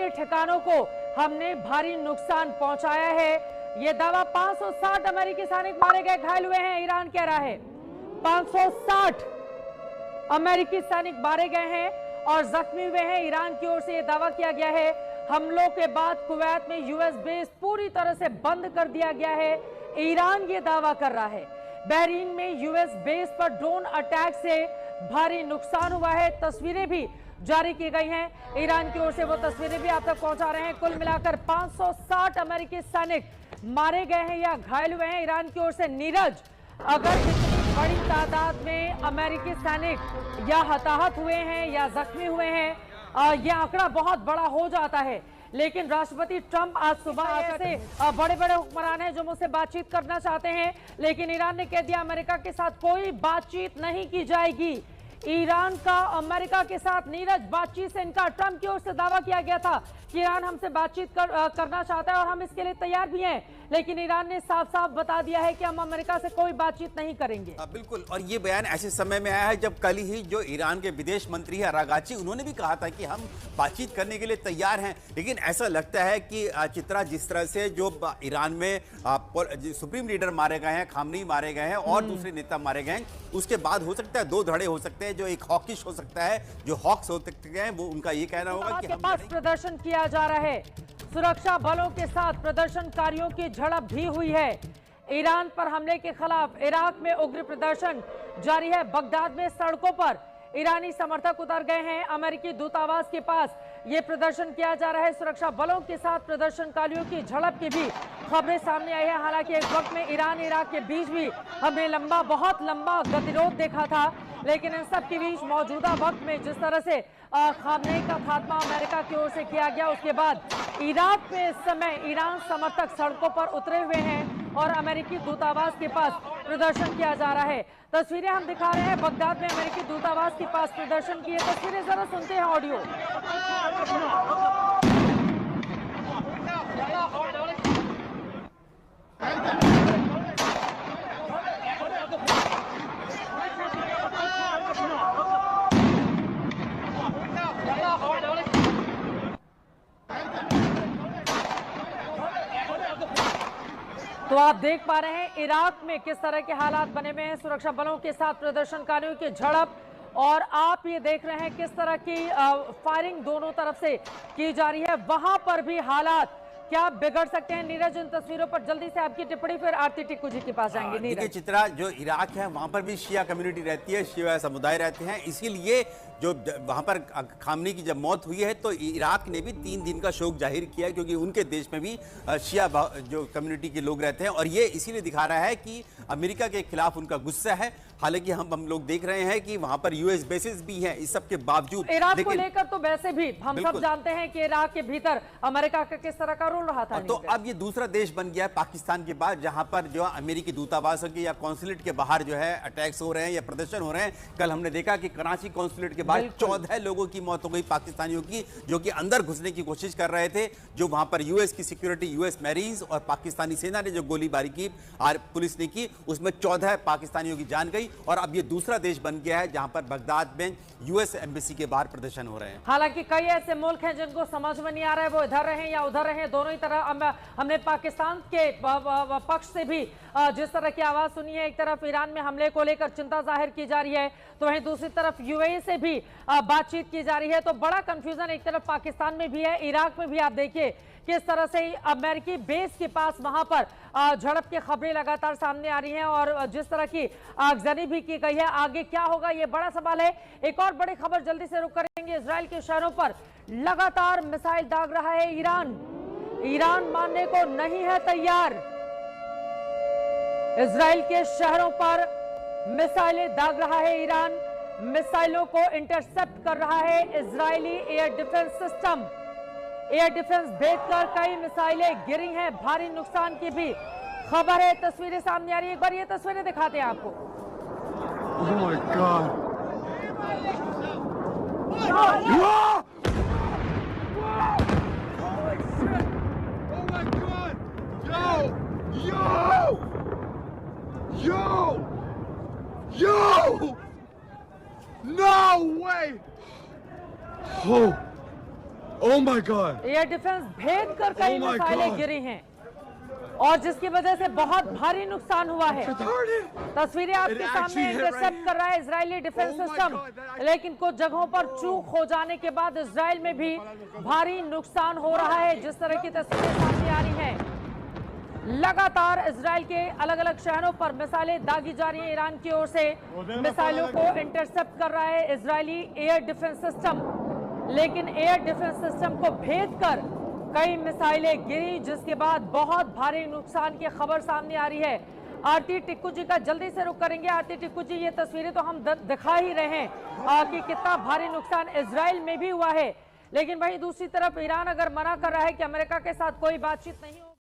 सैन्य ठिकानों को हमने भारी नुकसान पहुंचाया है। ये दावा 560 अमेरिकी सैनिक मारे गए, घायल हुए हैं, ईरान कह रहा है। 560 अमेरिकी सैनिक मारे गए हैं और जख्मी हुए हैं, ईरान की ओर से यह दावा किया गया है। हमलों के बाद कुवैत में यूएस बेस पूरी तरह से बंद कर दिया गया है, ईरान ये दावा कर रहा है। बहरीन में यूएस बेस पर ड्रोन अटैक से भारी नुकसान हुआ है, तस्वीरें भी जारी की गई हैं, ईरान की ओर से वो तस्वीरें भी आप तक पहुंचा रहे हैं। कुल मिलाकर 560 अमेरिकी सैनिक मारे गए हैं या घायल हुए हैं ईरान की ओर से। नीरज, अगर इतनी बड़ी तादाद में अमेरिकी सैनिक या हताहत हुए हैं या जख्मी हुए हैं, यह आंकड़ा बहुत बड़ा हो जाता है, लेकिन राष्ट्रपति ट्रंप आज सुबह ऐसे बड़े बड़े हुक्मरान हैं जो मुझसे बातचीत करना चाहते हैं, लेकिन ईरान ने कह दिया अमेरिका के साथ कोई बातचीत नहीं की जाएगी। ईरान का अमेरिका के साथ नीरज बातचीत से इनकार। ट्रंप की ओर से दावा किया गया था कि ईरान हमसे बातचीत करना चाहता है और हम इसके लिए तैयार भी हैं, लेकिन ईरान ने साफ साफ बता दिया है कि हम अमेरिका से कोई बातचीत नहीं करेंगे। बिल्कुल, और ये बयान ऐसे समय में आया है जब कल ही जो ईरान के विदेश मंत्री है अरागाची, उन्होंने भी कहा था कि हम बातचीत करने के लिए तैयार हैं। लेकिन ऐसा लगता है कि चित्रा, जिस तरह से जो ईरान में सुप्रीम लीडर मारे गए हैं, खामनेई मारे गए हैं और दूसरे नेता मारे गए हैं, उसके बाद हो सकता है दो धड़े हो सकते हैं, जो एक हॉकिश हो सकता है, जो हॉक्स हो सकते हैं, वो उनका ये कहना होगा कि हम प्रदर्शन किया जा रहा है। सुरक्षा बलों के साथ प्रदर्शनकारियों की झड़प भी हुई है। ईरान पर हमले के खिलाफ इराक में उग्र प्रदर्शन जारी है। बगदाद में सड़कों पर ईरानी समर्थक उतर गए हैं। अमेरिकी दूतावास के पास ये प्रदर्शन किया जा रहा है। सुरक्षा बलों के साथ प्रदर्शनकारियों की झड़प की भी खबरें सामने आई है। हालांकि एक वक्त में ईरान इराक के बीच भी हमने बहुत लंबा गतिरोध देखा था, लेकिन इन सब के बीच मौजूदा वक्त में जिस तरह से खामनेई का खात्मा अमेरिका की ओर से किया गया, उसके बाद इराक में इस समय ईरान समर्थक सड़कों पर उतरे हुए हैं और अमेरिकी दूतावास के पास प्रदर्शन किया जा रहा है। तस्वीरें हम दिखा रहे हैं बगदाद में अमेरिकी दूतावास के पास प्रदर्शन की तस्वीरें, जरा सुनते हैं ऑडियो। तो आप देख पा रहे हैं इराक में किस तरह के हालात बने हुए हैं, सुरक्षा बलों के साथ प्रदर्शनकारियों की झड़प, और आप ये देख रहे हैं किस तरह की फायरिंग दोनों तरफ से की जा रही है। वहां पर भी हालात क्या बिगड़ सकते हैं? नीरज, इन तस्वीरों पर जल्दी से आपकी टिप्पणी, फिर आरती टिक्कू जी के पास जाएंगे। नीरज, चित्रा, जो इराक है वहां पर भी शिया कम्युनिटी रहती है, शिया समुदाय रहते हैं, इसीलिए जो वहां पर खामनेई की जब मौत हुई है तो इराक ने भी 3 दिन का शोक जाहिर किया, क्योंकि उनके देश में भी शिया जो कम्युनिटी के लोग रहते हैं, और ये इसीलिए दिखा रहा है कि अमेरिका के खिलाफ उनका गुस्सा है। हालांकि हम लोग देख रहे हैं कि वहां पर यूएस बेसिस भी हैं, इस सब के बावजूद इराक को लेकर तो वैसे भी हम सब जानते हैं कि इराक के भीतर अमेरिका का किस तरह का रोल रहा था। तो अब ये दूसरा देश बन गया है पाकिस्तान के बाद, जहां पर जो अमेरिकी दूतावासों के या कॉन्सुलेट के बाहर जो है अटैक्स हो रहे हैं या प्रदर्शन हो रहे हैं। कल हमने देखा कि कराची कॉन्सुलेट के बाहर 14 लोगों की मौत हो गई, पाकिस्तानियों की, जो कि अंदर घुसने की कोशिश कर रहे थे। जो वहां पर यूएस की सिक्योरिटी, यूएस मैरीन्स और पाकिस्तानी सेना ने जो गोलीबारी की पुलिस ने की, उसमें 14 पाकिस्तानियों की जान गई। और अब ये दूसरा देश बन गया है जहां पर बगदाद में यूएस एम्बेसी के बाहर प्रदर्शन हो रहे हैं। हालांकि कई ऐसे मुल्क हैं जिनको समझ में नहीं आ रहा है वो इधर रहे या उधर रहे, दोनों ही तरह हमने पाकिस्तान के पक्ष से भी जिस तरह की आवाज सुनी है। एक तरफ ईरान में हमले को लेकर चिंता जाहिर की जा रही है, तो वहीं दूसरी तरफ यूएई से भी बातचीत की जा रही है। तो बड़ा कंफ्यूजन एक तरफ पाकिस्तान में भी है, इराक में भी आप देखिए किस तरह से अमेरिकी बेस के पास वहां पर झड़प की खबरें लगातार सामने आ रही हैं और जिस तरह की आगजनी भी की गई है। आगे क्या होगा ये बड़ा सवाल है। एक और बड़ी खबर जल्दी से रुक करेंगे। इजराइल के शहरों पर लगातार मिसाइल दाग रहा है ईरान मानने को नहीं है तैयार। इजराइल के शहरों पर मिसाइलें दाग रहा है ईरान, मिसाइलों को इंटरसेप्ट कर रहा है Israeli air defence system. Air defence भेजकर कई मिसाइलें गिरी हैं, भारी नुकसान की भी खबर है। तस्वीरें सामने आ रही है, एक बार ये तस्वीरें दिखाते हैं आपको। Oh my God. Yo! No way! Oh my God. Air defence भेद कर कई Oh my मिसाइलें God. गिरी हैं और जिसकी वजह से बहुत भारी नुकसान हुआ है। Retarded. तस्वीरें आपके It सामने actually hit इंटरसेप्ट right कर रहा है Israeli defence Oh my system, God, that actually- लेकिन कुछ जगहों पर चूक हो जाने के बाद इजराइल में भी भारी नुकसान हो रहा है। जिस तरह की तस्वीरें सामने आ रही हैं, लगातार इजराइल के अलग अलग शहरों पर मिसाइलें दागी जा रही हैं। ईरान की ओर से मिसाइलों को इंटरसेप्ट कर रहा है इजरायली एयर डिफेंस सिस्टम, लेकिन एयर डिफेंस सिस्टम को भेद कर कई मिसाइलें गिरी, जिसके बाद बहुत भारी नुकसान की खबर सामने आ रही है। आरती टिक्कू जी का जल्दी से रुख करेंगे। आरती टिक्कू जी, ये तस्वीरें तो हम दिखा ही रहे हैं कि कितना भारी नुकसान इजराइल में भी हुआ है, लेकिन वहीं दूसरी तरफ ईरान अगर मना कर रहा है कि अमेरिका के साथ कोई बातचीत नहीं